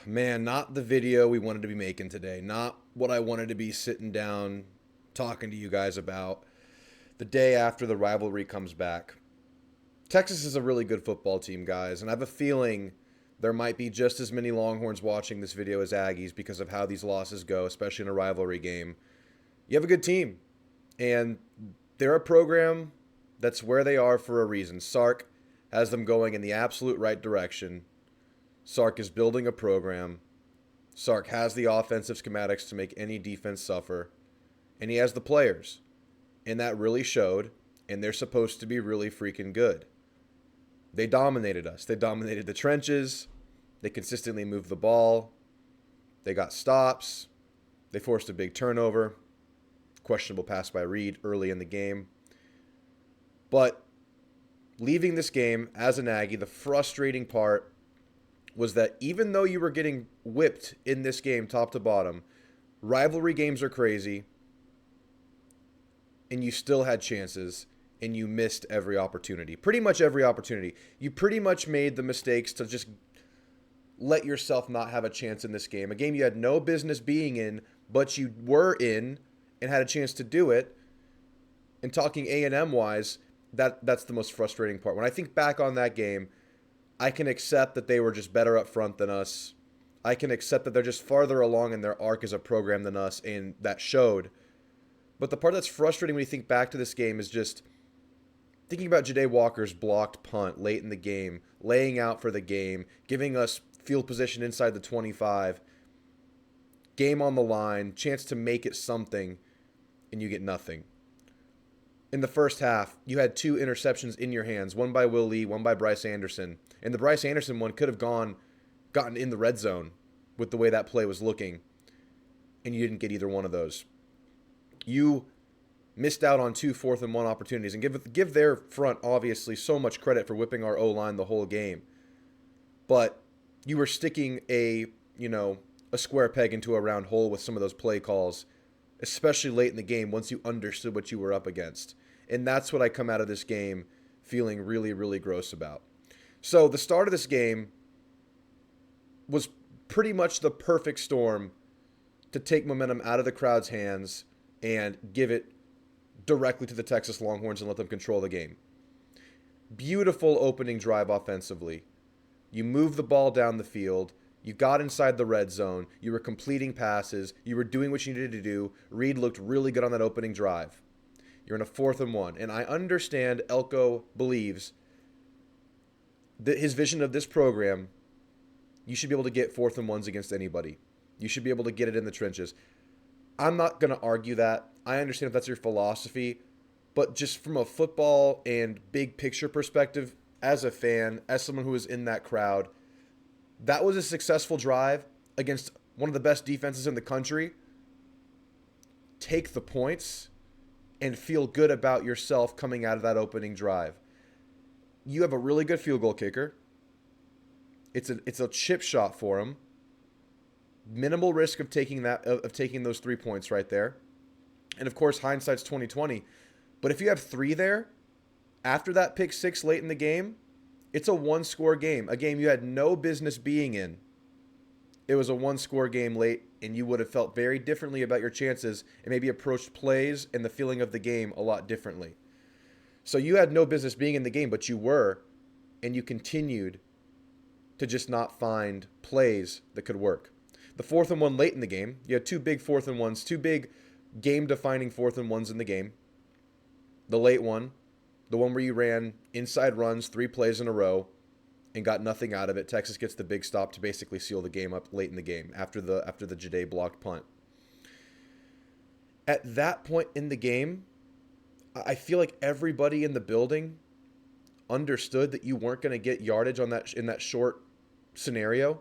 Man, not the video we wanted to be making today. Not what I wanted to be sitting down talking to you guys about the day after the rivalry comes back. Texas is a really good football team, guys, and I have a feeling there might be just as many Longhorns watching this video as Aggies because of how these losses go, especially in a rivalry game. You have a good team, and they're a program that's where they are for a reason. Sark has them going in the absolute right direction. Sark is building a program. Sark has the offensive schematics to make any defense suffer. And he has the players. And that really showed. And they're supposed to be really freaking good. They dominated us. They dominated the trenches. They consistently moved the ball. They got stops. They forced a big turnover. Questionable pass by Reed early in the game. But leaving this game as an Aggie, the frustrating part was that even though you were getting whipped in this game top to bottom, rivalry games are crazy, and you still had chances, and you missed every opportunity. Pretty much every opportunity. You pretty much made the mistakes to just let yourself not have a chance in this game. A game you had no business being in, but you were in and had a chance to do it. And talking A&M wise, that's the most frustrating part. When I think back on that game, I can accept that they were just better up front than us. I can accept that they're just farther along in their arc as a program than us, and that showed. But the part that's frustrating when you think back to this game is just thinking about Ja'Day Walker's blocked punt late in the game, laying out for the game, giving us field position inside the 25, game on the line, chance to make it something, and you get nothing. In the first half, you had two interceptions in your hands, one by Will Lee, one by Bryce Anderson. And the Bryce Anderson one could have gotten in the red zone with the way that play was looking, and you didn't get either one of those. You missed out on two 4th-and-1 opportunities, and give their front obviously so much credit for whipping our O-line the whole game. But you were sticking a square peg into a round hole with some of those play calls, especially late in the game once you understood what you were up against. And that's what I come out of this game feeling really, really gross about. So the start of this game was pretty much the perfect storm to take momentum out of the crowd's hands and give it directly to the Texas Longhorns and let them control the game. Beautiful opening drive offensively. You moved the ball down the field. You got inside the red zone. You were completing passes. You were doing what you needed to do. Reed looked really good on that opening drive. You're in a 4th-and-1. And I understand Elko believes that his vision of this program, you should be able to get 4th-and-1s against anybody. You should be able to get it in the trenches. I'm not going to argue that. I understand if that's your philosophy. But just from a football and big picture perspective, as a fan, as someone who was in that crowd, that was a successful drive against one of the best defenses in the country. Take the points and feel good about yourself coming out of that opening drive. You have a really good field goal kicker. It's a chip shot for him. Minimal risk of taking those 3 points right there. And of course, hindsight's 2020. But if you have 3 there, after that pick 6 late in the game, it's a 1-score game. A game you had no business being in. It was a 1-score game late, and you would have felt very differently about your chances and maybe approached plays and the feeling of the game a lot differently. So you had no business being in the game, but you were, and you continued to just not find plays that could work. The 4th-and-1 late in the game, you had 2 big 4th-and-1s, 2 big game-defining 4th-and-1s in the game. The late one, the one where you ran inside runs 3 plays in a row and got nothing out of it. Texas gets the big stop to basically seal the game up late in the game after the Ja'Day blocked punt. At that point in the game, I feel like everybody in the building understood that you weren't going to get yardage on that in that short scenario.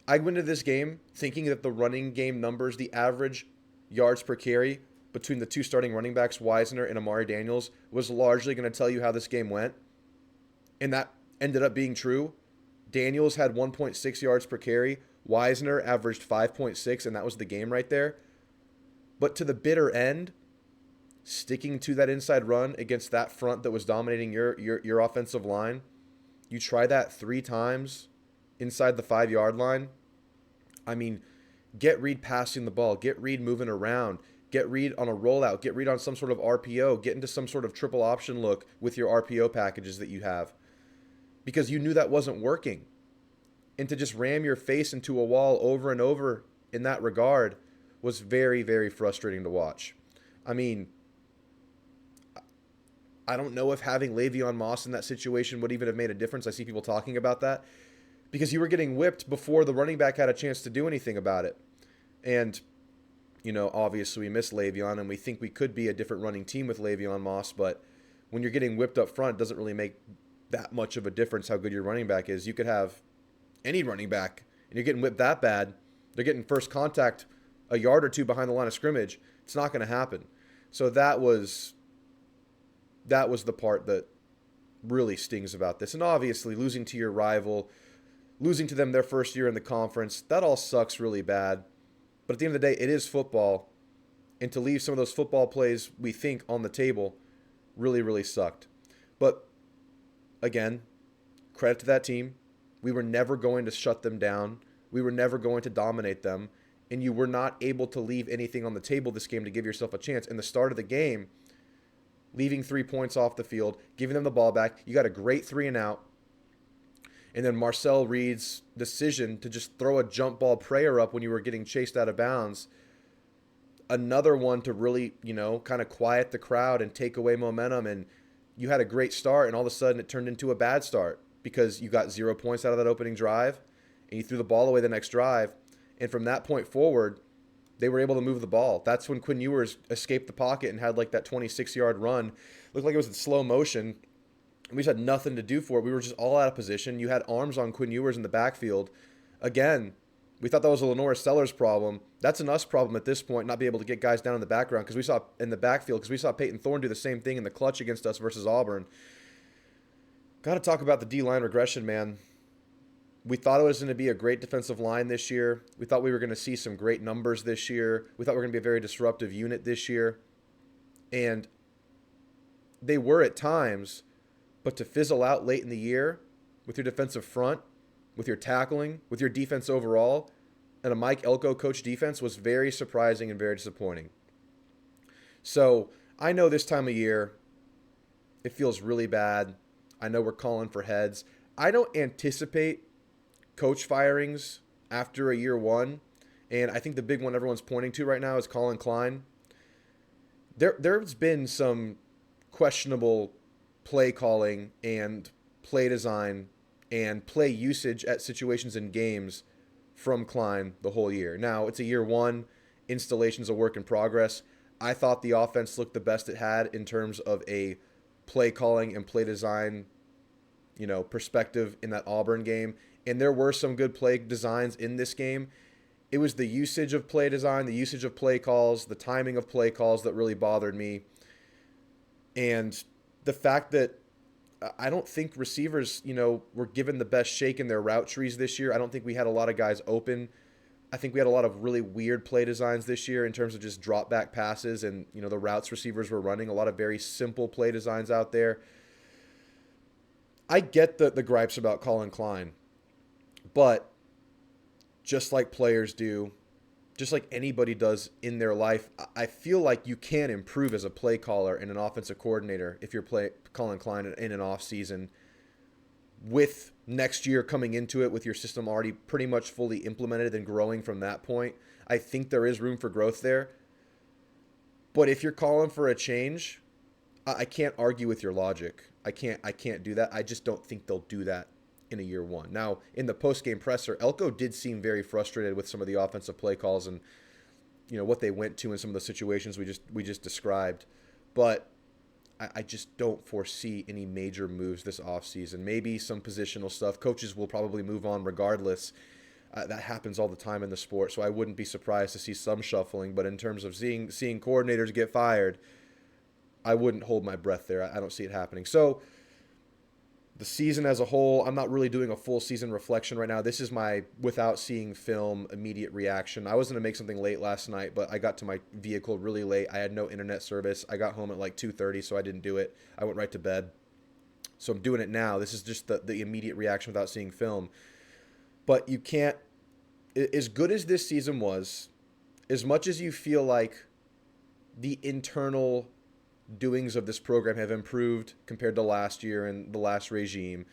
I went into this game thinking that the running game numbers, the average yards per carry between the 2 starting running backs, Wisner and Amari Daniels, was largely going to tell you how this game went. And that ended up being true. Daniels had 1.6 yards per carry. Wisner averaged 5.6, and that was the game right there. But to the bitter end, sticking to that inside run against that front that was dominating your offensive line, you try that 3 times inside the 5-yard line, I mean, get Reed passing the ball, get Reed moving around, get Reed on a rollout, get Reed on some sort of RPO, get into some sort of triple option look with your RPO packages that you have, because you knew that wasn't working. And to just ram your face into a wall over and over in that regard was very, very frustrating to watch. I mean, I don't know if having Le'Veon Moss in that situation would even have made a difference. I see people talking about that because you were getting whipped before the running back had a chance to do anything about it. And, obviously we miss Le'Veon and we think we could be a different running team with Le'Veon Moss, but when you're getting whipped up front, it doesn't really make that much of a difference how good your running back is. You could have any running back and you're getting whipped that bad, they're getting first contact a yard or two behind the line of scrimmage. It's not going to happen. So that was the part that really stings about this. And obviously losing to your rival, losing to them their first year in the conference, that all sucks really bad. But at the end of the day, it is football. And to leave some of those football plays we think on the table really, really sucked. But again, credit to that team. We were never going to shut them down. We were never going to dominate them. And you were not able to leave anything on the table this game to give yourself a chance. In the start of the game, leaving 3 points off the field, giving them the ball back, you got a great 3 and out. And then Marcel Reed's decision to just throw a jump ball prayer up when you were getting chased out of bounds. Another one to really, kind of quiet the crowd and take away momentum. And you had a great start, and all of a sudden it turned into a bad start because you got 0 points out of that opening drive, and you threw the ball away the next drive. And from that point forward, they were able to move the ball. That's when Quinn Ewers escaped the pocket and had like that 26-yard run. Looked like it was in slow motion. We just had nothing to do for it. We were just all out of position. You had arms on Quinn Ewers in the backfield. Again, we thought that was a Lenore Sellers problem. That's an us problem at this point, not be able to get guys down in the background because we saw in the backfield because we saw Peyton Thorne do the same thing in the clutch against us versus Auburn. Got to talk about the D-line regression, man. We thought it was going to be a great defensive line this year. We thought we were going to see some great numbers this year. We thought we were going to be a very disruptive unit this year. And they were at times, but to fizzle out late in the year with your defensive front, with your tackling, with your defense overall, and a Mike Elko coach defense was very surprising and very disappointing. So I know this time of year, it feels really bad. I know we're calling for heads. I don't anticipate coach firings after a year one, and I think the big one everyone's pointing to right now is Colin Klein. There's been some questionable play calling and play design and play usage at situations in games from Klein the whole year. Now, it's a year one. Installation's a work in progress. I thought the offense looked the best it had in terms of a play calling and play design, perspective in that Auburn game. And there were some good play designs in this game. It was the usage of play design, the usage of play calls, the timing of play calls that really bothered me. And the fact that I don't think receivers, were given the best shake in their route trees this year. I don't think we had a lot of guys open. I think we had a lot of really weird play designs this year in terms of just drop back passes and, the routes receivers were running. A lot of very simple play designs out there. I get the gripes about Colin Klein. But just like players do, just like anybody does in their life, I feel like you can improve as a play caller and an offensive coordinator if you're Colin Klein in an offseason with next year coming into it with your system already pretty much fully implemented and growing from that point. I think there is room for growth there. But if you're calling for a change, I can't argue with your logic. I can't do that. I just don't think they'll do that in a year one. Now, in the post-game presser, Elko did seem very frustrated with some of the offensive play calls and what they went to in some of the situations we just described. But I just don't foresee any major moves this offseason. Maybe some positional stuff. Coaches will probably move on regardless. That happens all the time in the sport, so I wouldn't be surprised to see some shuffling. But in terms of seeing coordinators get fired, I wouldn't hold my breath there. I don't see it happening. So the season as a whole, I'm not really doing a full season reflection right now. This is my, without seeing film, immediate reaction. I was going to make something late last night, but I got to my vehicle really late. I had no internet service. I got home at like 2:30, so I didn't do it. I went right to bed. So I'm doing it now. This is just the immediate reaction without seeing film. But you can't as good as this season was, as much as you feel like the internal doings of this program have improved compared to last year and the last regime,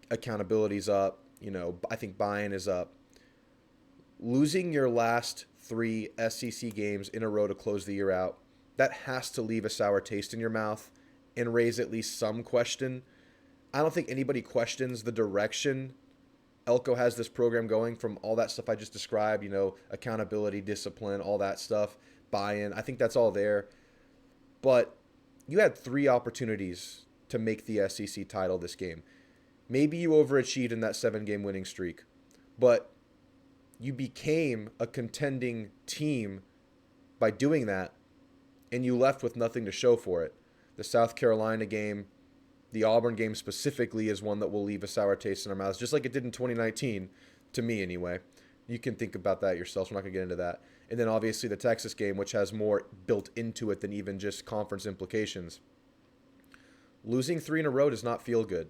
accountability's up, I think buy-in is up. Losing your last 3 SEC games in a row to close the year out, that has to leave a sour taste in your mouth and raise at least some question. I don't think anybody questions the direction Elko has this program going from all that stuff I just described, accountability, discipline, all that stuff, buy-in. I think that's all there. But you had 3 opportunities to make the SEC title this game. Maybe you overachieved in that 7-game winning streak, but you became a contending team by doing that, and you left with nothing to show for it. The South Carolina game, the Auburn game specifically, is one that will leave a sour taste in our mouths, just like it did in 2019, to me anyway. You can think about that yourself, so I'm not going to get into that. And then obviously the Texas game, which has more built into it than even just conference implications. Losing 3 in a row does not feel good,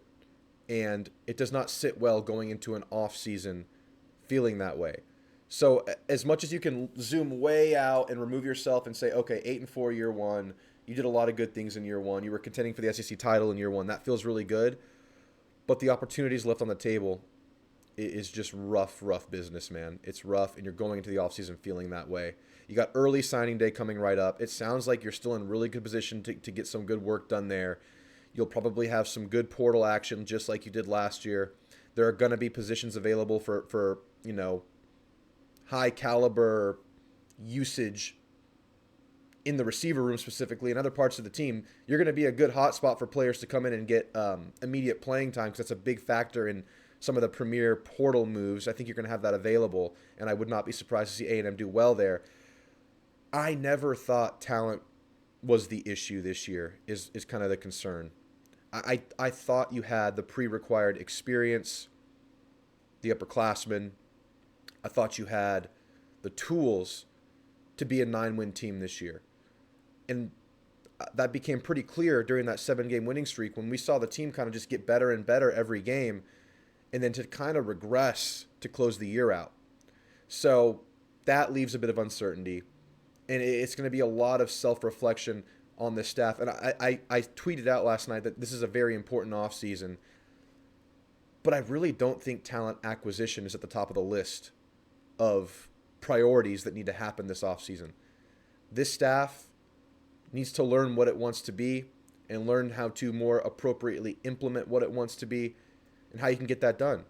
and it does not sit well going into an off-season feeling that way. So as much as you can zoom way out and remove yourself and say, okay, 8-4 year one, you did a lot of good things in year one. You were contending for the SEC title in year one. That feels really good. But the opportunities left on the table is just rough business, man. It's rough, and you're going into the offseason feeling that way. You got early signing day coming right up. It sounds like you're still in really good position to get some good work done there. You'll probably have some good portal action just like you did last year. There are going to be positions available for high caliber usage in the receiver room specifically and other parts of the team. You're going to be a good hotspot for players to come in and get immediate playing time, because that's a big factor in some of the premier portal moves. I think you're going to have that available, and I would not be surprised to see A&M do well there. I never thought talent was the issue this year, is kind of the concern. I thought you had the pre-required experience, the upperclassmen. I thought you had the tools to be a 9-win team this year. And that became pretty clear during that 7-game winning streak when we saw the team kind of just get better and better every game, and then to kind of regress to close the year out. So that leaves a bit of uncertainty, and it's going to be a lot of self-reflection on this staff. And I tweeted out last night that this is a very important offseason, but I really don't think talent acquisition is at the top of the list of priorities that need to happen this offseason. This staff needs to learn what it wants to be and learn how to more appropriately implement what it wants to be and how you can get that done.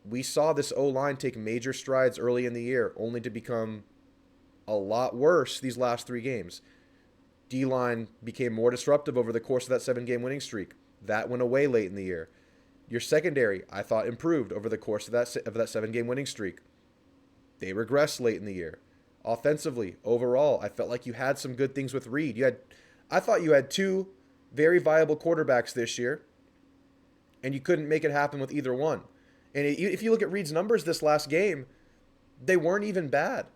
We saw this O-line take major strides early in the year, only to become a lot worse these last 3 games. D-line became more disruptive over the course of that 7-game winning streak. That went away late in the year. Your secondary, I thought, improved over the course of that 7-game winning streak. They regressed late in the year. Offensively, overall, I felt like you had some good things with Reed. I thought you had 2 very viable quarterbacks this year, and you couldn't make it happen with either one. And if you look at Reed's numbers this last game, they weren't even bad.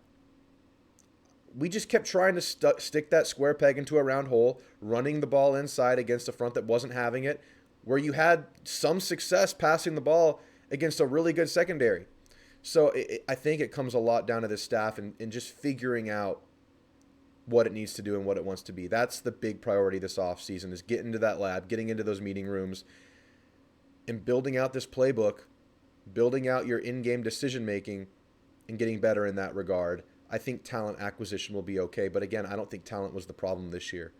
We just kept trying to stick that square peg into a round hole, running the ball inside against a front that wasn't having it, where you had some success passing the ball against a really good secondary. So I think it comes a lot down to this staff and just figuring out what it needs to do and what it wants to be. That's the big priority this offseason, is getting into that lab, getting into those meeting rooms, and building out this playbook, building out your in-game decision-making, and getting better in that regard. I think talent acquisition will be okay. But again, I don't think talent was the problem this year.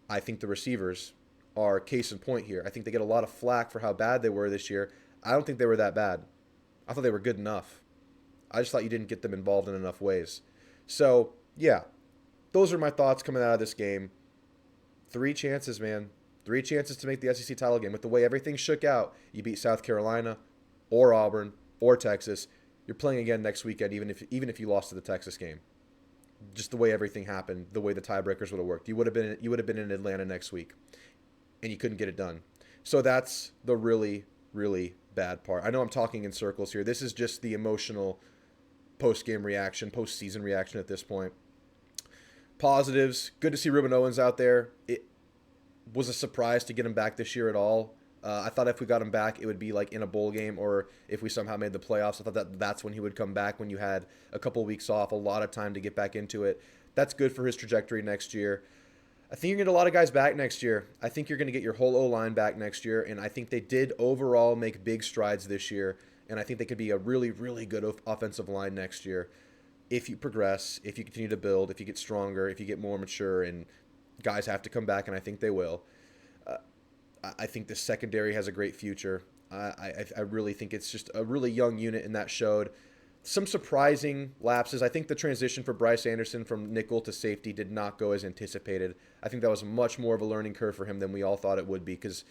I think the receivers are case in point here. I think they get a lot of flack for how bad they were this year. I don't think they were that bad. I thought they were good enough. I just thought you didn't get them involved in enough ways. So, yeah, those are my thoughts coming out of this game. 3 chances, man. 3 chances to make the SEC title game. With the way everything shook out, you beat South Carolina or Auburn or Texas. You're playing again next weekend, even if you lost to the Texas game. Just the way everything happened, the way the tiebreakers would have worked. You would have been in Atlanta next week, and you couldn't get it done. So that's the really, really bad part. I know I'm talking in circles here. This is just the emotional post-game reaction, post-season reaction at this point. Positives, good to see Ruben Owens out there. It was a surprise to get him back this year at all. I thought if we got him back, it would be like in a bowl game or if we somehow made the playoffs. I thought that's when he would come back, when you had a couple weeks off, a lot of time to get back into it. That's good for his trajectory next year. I think you're going to get a lot of guys back next year. I think you're going to get your whole O-line back next year, and I think they did overall make big strides this year, and I think they could be a really, really good offensive line next year if you progress, if you continue to build, if you get stronger, if you get more mature, and guys have to come back, and I think they will. I think the secondary has a great future. I really think it's just a really young unit, and that showed. Some surprising lapses. I think the transition for Bryce Anderson from nickel to safety did not go as anticipated. I think that was much more of a learning curve for him than we all thought it would be, because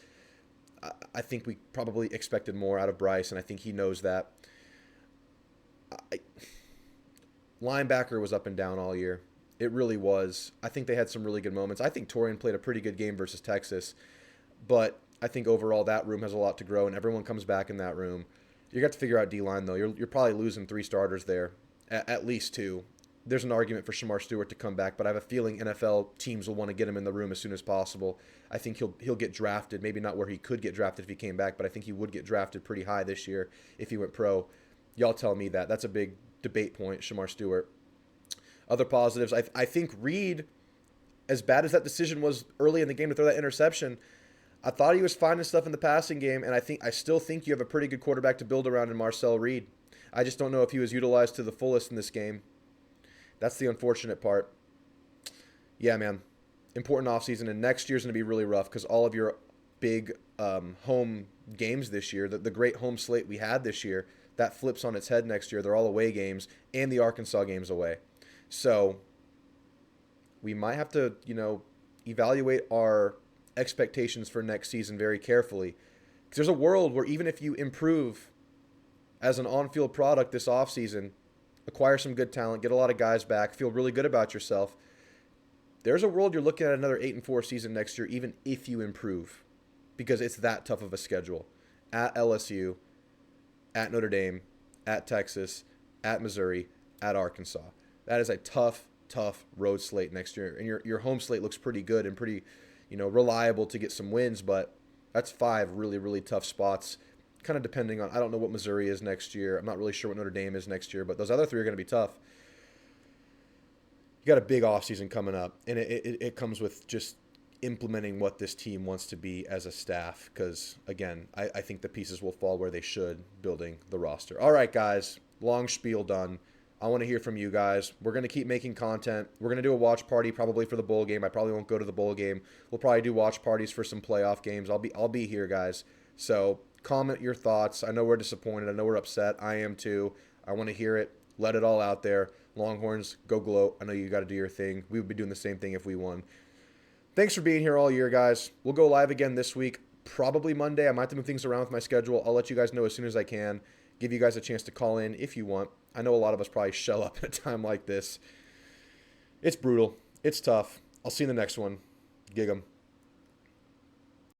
I think we probably expected more out of Bryce, and I think he knows that. Linebacker was up and down all year. It really was. I think they had some really good moments. I think Torian played a pretty good game versus Texas, but I think overall that room has a lot to grow, and everyone comes back in that room. You got to figure out D-line, though. You're probably losing 3 starters there, at least 2. There's an argument for Shamar Stewart to come back, but I have a feeling NFL teams will want to get him in the room as soon as possible. I think he'll get drafted, maybe not where he could get drafted if he came back, but I think he would get drafted pretty high this year if he went pro. Y'all tell me that. That's a big debate point, Shamar Stewart. Other positives, I think Reed, as bad as that decision was early in the game to throw that interception, I thought he was finding stuff in the passing game, and I still think you have a pretty good quarterback to build around in Marcel Reed. I just don't know if he was utilized to the fullest in this game. That's the unfortunate part. Yeah, man. Important offseason, and next year's going to be really rough because all of your big home games this year, the great home slate we had this year, that flips on its head next year. They're all away games, and the Arkansas game's away. So we might have to, evaluate our expectations for next season very carefully. Because there's a world where even if you improve as an on-field product this offseason, acquire some good talent, get a lot of guys back, feel really good about yourself, there's a world you're looking at another 8-4 season next year, even if you improve. Because it's that tough of a schedule. At LSU, at Notre Dame, at Texas, at Missouri, at Arkansas. That is a tough road slate next year. And your home slate looks pretty good and pretty reliable to get some wins, but that's 5 really, really tough spots, kind of depending on, I don't know what Missouri is next year. I'm not really sure what Notre Dame is next year, but those other 3 are going to be tough. You got a big offseason coming up, and it comes with just implementing what this team wants to be as a staff, because, again, I think the pieces will fall where they should, building the roster. All right, guys, long spiel done. I want to hear from you guys. We're going to keep making content. We're going to do a watch party probably for the bowl game. I probably won't go to the bowl game. We'll probably do watch parties for some playoff games. I'll be here, guys. So comment your thoughts. I know we're disappointed. I know we're upset. I am too. I want to hear it. Let it all out there. Longhorns, go gloat. I know you got to do your thing. We would be doing the same thing if we won. Thanks for being here all year, guys. We'll go live again this week, probably Monday. I might have to move things around with my schedule. I'll let you guys know as soon as I can. Give you guys a chance to call in if you want. I know a lot of us probably shell up at a time like this. It's brutal. It's tough. I'll see you in the next one. Gig 'em.